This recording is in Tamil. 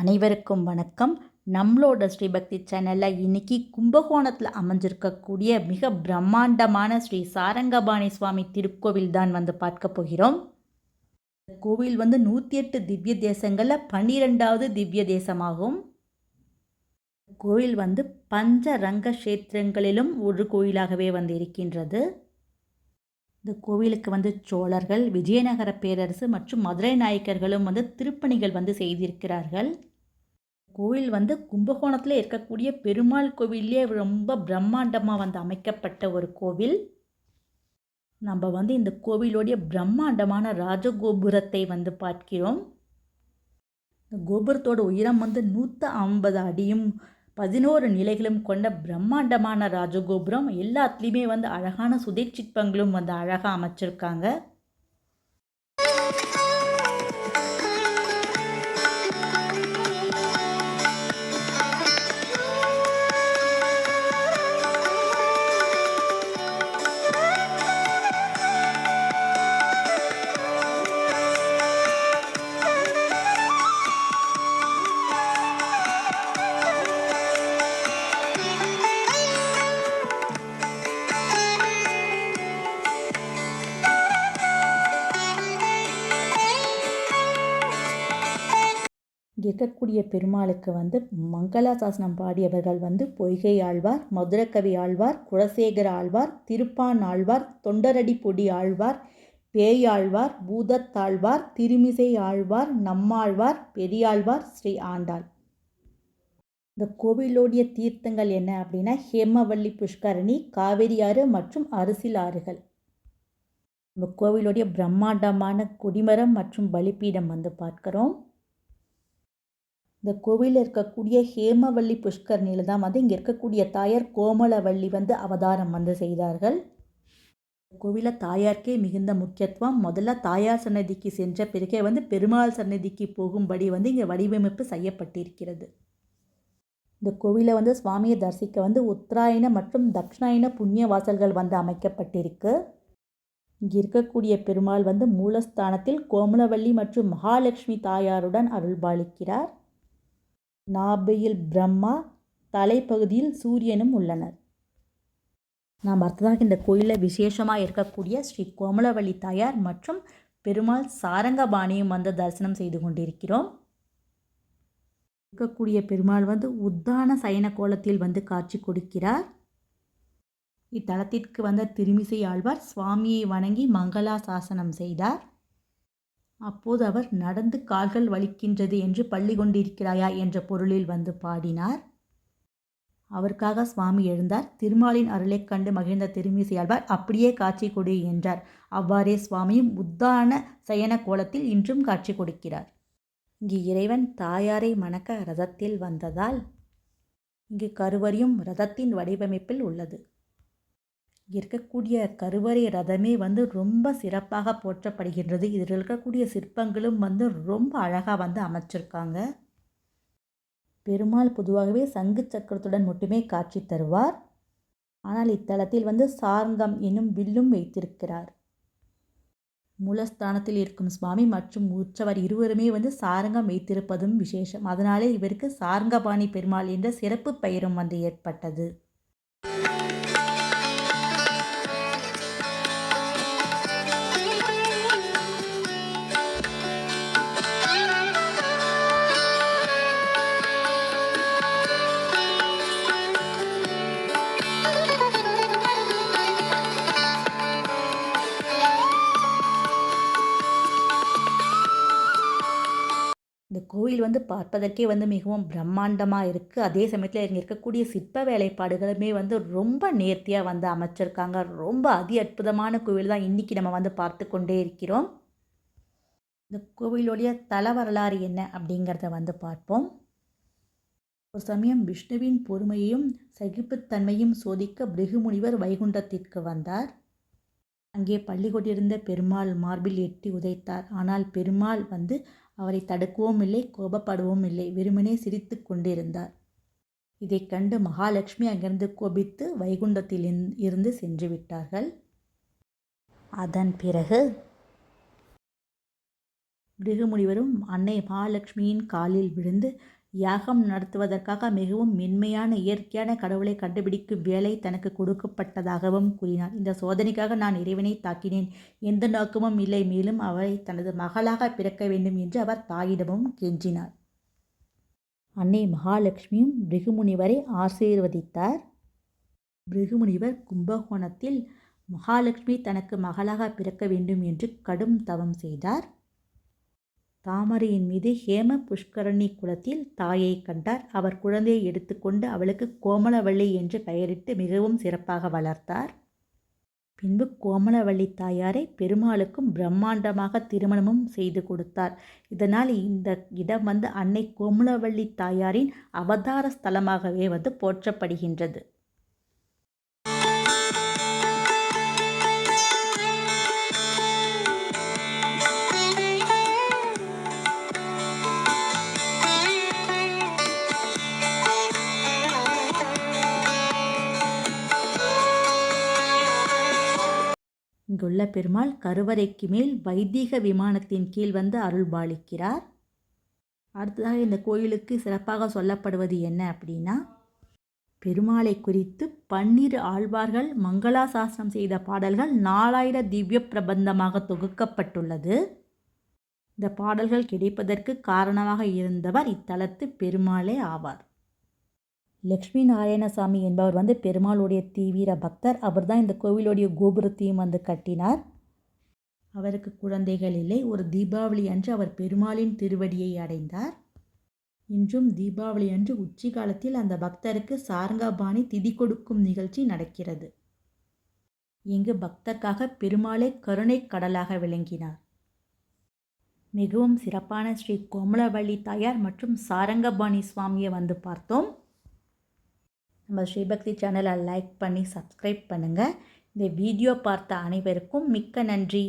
அனைவருக்கும் வணக்கம். நம்மளோட ஸ்ரீபக்தி சேனலில் இன்னைக்கு கும்பகோணத்தில் அமைஞ்சிருக்கக்கூடிய மிக பிரம்மாண்டமான ஸ்ரீ சாரங்கபாணி சுவாமி திருக்கோவில் தான் பார்க்க போகிறோம். கோவில் 108 திவ்ய தேசங்களில் 12வது திவ்ய தேசமாகும். கோவில் பஞ்சரங்க கஷேத்திரங்களிலும் ஒரு கோயிலாகவே இருக்கின்றது. இந்த கோவிலுக்கு சோழர்கள், விஜயநகர பேரரசு மற்றும் மதுரை நாயக்கர்களும் திருப்பணிகள் செய்திருக்கிறார்கள். கோவில் கும்பகோணத்தில் இருக்கக்கூடிய பெருமாள் கோவிலே ரொம்ப பிரம்மாண்டமாக அமைக்கப்பட்ட ஒரு கோவில். நம்ம இந்த கோவிலுடைய பிரம்மாண்டமான ராஜகோபுரத்தை பார்க்கிறோம். இந்த கோபுரத்தோட உயரம் 150 அடியும் 11 நிலைகளும் கொண்ட பிரம்மாண்டமான ராஜகோபுரம். எல்லாத்துலேயுமே அழகான சுதைச்சிற்பங்களும் அழகாக அமைச்சிருக்காங்க. இங்கே இருக்கக்கூடிய பெருமாளுக்கு மங்களாசாசனம் பாடியவர்கள் பொய்கை ஆழ்வார், மதுரகவி ஆழ்வார், குலசேகர ஆழ்வார், திருப்பான் ஆழ்வார், தொண்டரடி பொடி ஆழ்வார், பேயாழ்வார், பூதத்தாழ்வார், திருமிசை ஆழ்வார், நம்மாழ்வார், பெரியாழ்வார், ஸ்ரீ ஆண்டாள். இந்த கோவிலோடைய தீர்த்தங்கள் என்ன அப்படின்னா ஹேமவல்லி புஷ்கரணி, காவேரி ஆறு மற்றும் அரிசில் ஆறுகள். இந்த கோவிலுடைய பிரம்மாண்டமான கொடிமரம் மற்றும் பலிப்பீடம் பார்க்குறோம். இந்த கோவிலில் இருக்கக்கூடிய ஹேமவல்லி புஷ்கரணியில் தான் இங்கே இருக்கக்கூடிய தாயார் கோமலவல்லி அவதாரம் செய்தார்கள். கோவிலில் தாயாருக்கே மிகுந்த முக்கியத்துவம். முதல்ல தாயார் சன்னதிக்கு சென்ற பிறகே பெருமாள் சன்னதிக்கு போகும்படி இங்கே வடிவமைப்பு செய்யப்பட்டிருக்கிறது. இந்த கோவிலை சுவாமியை தரிசிக்க உத்தராயண மற்றும் தட்சிணாயன புண்ணிய வாசல்கள் அமைக்கப்பட்டிருக்கு. இங்கே இருக்கக்கூடிய பெருமாள் மூலஸ்தானத்தில் கோமலவல்லி மற்றும் மகாலட்சுமி தாயாருடன் அருள்பாலிக்கிறார். நாபியில் பிரம்மா, தலைப்பகுதியில் சூரியனும் உள்ளனர். நாம் அடுத்ததாக இந்த கோயிலில் விசேஷமாக இருக்கக்கூடிய ஸ்ரீ கோமலவல்லி தாயார் மற்றும் பெருமாள் சாரங்கபாணியும் தரிசனம் செய்து கொண்டிருக்கிறோம். இருக்கக்கூடிய பெருமாள் உத்தான சயன கோலத்தில் காட்சி கொடுக்கிறார். இத்தலத்திற்கு திருமிசை ஆழ்வார் சுவாமியை வணங்கி மங்களாசாசனம் செய்தார். அப்போது அவர் நடந்து கால்கள் வலிக்கின்றது என்று பள்ளி கொண்டிருக்கிறாயா என்ற பொருளில் பாடினார். அவருக்காக சுவாமி எழுந்தார். திருமாலின் அருளை கண்டு மகிழ்ந்த திருமிசையாழ்வார் அப்படியே காட்சி கொடு என்றார். அவ்வாறே சுவாமியும் உத்தான சயன கோலத்தில் இன்றும் காட்சி கொடுக்கிறார். இங்கு இறைவன் தாயாரை மணக்க ரதத்தில் வந்ததால் இங்கு கருவறையும் ரதத்தின் வடிவமைப்பில் உள்ளது. இருக்கக்கூடிய கருவறை ரதமே ரொம்ப சிறப்பாக போற்றப்படுகின்றது. இதில் இருக்கக்கூடிய சிற்பங்களும் ரொம்ப அழகாக அமைச்சிருக்காங்க. பெருமாள் பொதுவாகவே சங்கு சக்கரத்துடன் மட்டுமே காட்சி தருவார். ஆனால் இத்தலத்தில் சார்ங்கம் என்னும் வில்லும் வைத்திருக்கிறார். மூலஸ்தானத்தில் இருக்கும் சுவாமி மற்றும் உற்சவர் இருவருமே சாரங்கம் வைத்திருப்பதும் விசேஷம். அதனாலே இவருக்கு சாரங்கபாணி பெருமாள் என்ற சிறப்பு பெயரும் ஏற்பட்டது. இந்த கோயில் பார்ப்பதற்கே மிகவும் பிரம்மாண்டமாக இருக்குது. அதே சமயத்தில் இங்கே இருக்கக்கூடிய சிற்ப வேலைப்பாடுகளுமே ரொம்ப நேர்த்தியாக அமைச்சிருக்காங்க. ரொம்ப அற்புதமான கோவில் தான் இன்றைக்கி நம்ம பார்த்து கொண்டே இருக்கிறோம். இந்த கோவிலுடைய தல வரலாறு என்ன அப்படிங்கிறத பார்ப்போம். ஒரு சமயம் விஷ்ணுவின் பொறுமையையும் சகிப்புத்தன்மையும் சோதிக்க பிருகுமுனிவர் வைகுண்டத்திற்கு வந்தார். அங்கே பள்ளி கொண்டிருந்த பெருமாள் மார்பில் எட்டி உதைத்தார். ஆனால் பெருமாள் அவரை தடுக்கவும் இல்லை, கோபப்படவும் இல்லை, வெறுமனே சிரித்து கொண்டிருந்தார். இதை கண்டு மகாலட்சுமி அங்கிருந்து கோபித்து வைகுண்டத்தில் இருந்து சென்று விட்டார்கள். அதன் பிறகு பிருகுமுனிவரும் அன்னை மகாலட்சுமியின் காலில் விழுந்து யாகம் நடத்துவதற்காக மிகவும் மென்மையான இயற்கையான கடவுளை கண்டுபிடிக்கும் வேலை தனக்கு கொடுக்கப்பட்டதாகவும் கூறினார். இந்த சோதனைக்காக நான் இறைவனை தாக்கினேன், எந்த நோக்கமும் இல்லை, மேலும் அவரை தனது மகளாக பிறக்க வேண்டும் என்று அவர் தாயிடமும் கெஞ்சினார். அன்னை மகாலட்சுமியும் பிருகுமுனிவரை ஆசீர்வதித்தார். பிருகுமுனிவர் கும்பகோணத்தில் மகாலட்சுமி தனக்கு மகளாக பிறக்க வேண்டும் என்று கடும் தவம் செய்தார். தாமரையின் மீது ஹேம புஷ்கரணி குளத்தில் தாயை கண்டார். அவர் குழந்தையை எடுத்துக்கொண்டு அவளுக்கு கோமலவள்ளி என்று பெயரிட்டு மிகவும் சிறப்பாக வளர்த்தார். பின்பு கோமலவள்ளி தாயாரை பெருமாளுக்கும் பிரம்மாண்டமாக திருமணமும் செய்து கொடுத்தார். இதனால் இந்த இடம் அன்னை கோமலவள்ளி தாயாரின் அவதார ஸ்தலமாகவே போற்றப்படுகின்றது. இங்குள்ள பெருமாள் கருவறைக்கு மேல் வைதீக விமானத்தின் கீழ் அருள்பாலிக்கிறார். அடுத்ததாக இந்த கோயிலுக்கு சிறப்பாக சொல்லப்படுவது என்ன அப்படின்னா, பெருமாளை குறித்து 12 ஆழ்வார்கள் மங்களாசாசனம் செய்த பாடல்கள் 4000 திவ்ய பிரபந்தமாக தொகுக்கப்பட்டுள்ளது. இந்த பாடல்கள் கிடைப்பதற்கு காரணமாக இருந்தவர் இத்தலத்து பெருமாளே ஆவார். லக்ஷ்மி நாராயணசாமி என்பவர் பெருமாளுடைய தீவிர பக்தர். அவர் தான் இந்த கோவிலுடைய கோபுரத்தையும் கட்டினார். அவருக்கு குழந்தைகள் இல்லை. ஒரு தீபாவளி அன்று அவர் பெருமாளின் திருவடியை அடைந்தார். இன்றும் தீபாவளி அன்று உச்சி காலத்தில் அந்த பக்தருக்கு சாரங்கபாணி திதி கொடுக்கும் நிகழ்ச்சி நடக்கிறது. இங்கு பக்தர்க்காக பெருமாளே கருணை கடலாக விளங்கினார். மிகவும் சிறப்பான ஸ்ரீ கோமலவள்ளி தாயார் மற்றும் சாரங்கபாணி சுவாமியை பார்த்தோம். நம்ம ஸ்ரீபக்தி சேனலை லைக் பண்ணி சப்ஸ்கிரைப் பண்ணுங்கள். இந்த வீடியோ பார்த்த அனைவருக்கும் மிக்க நன்றி.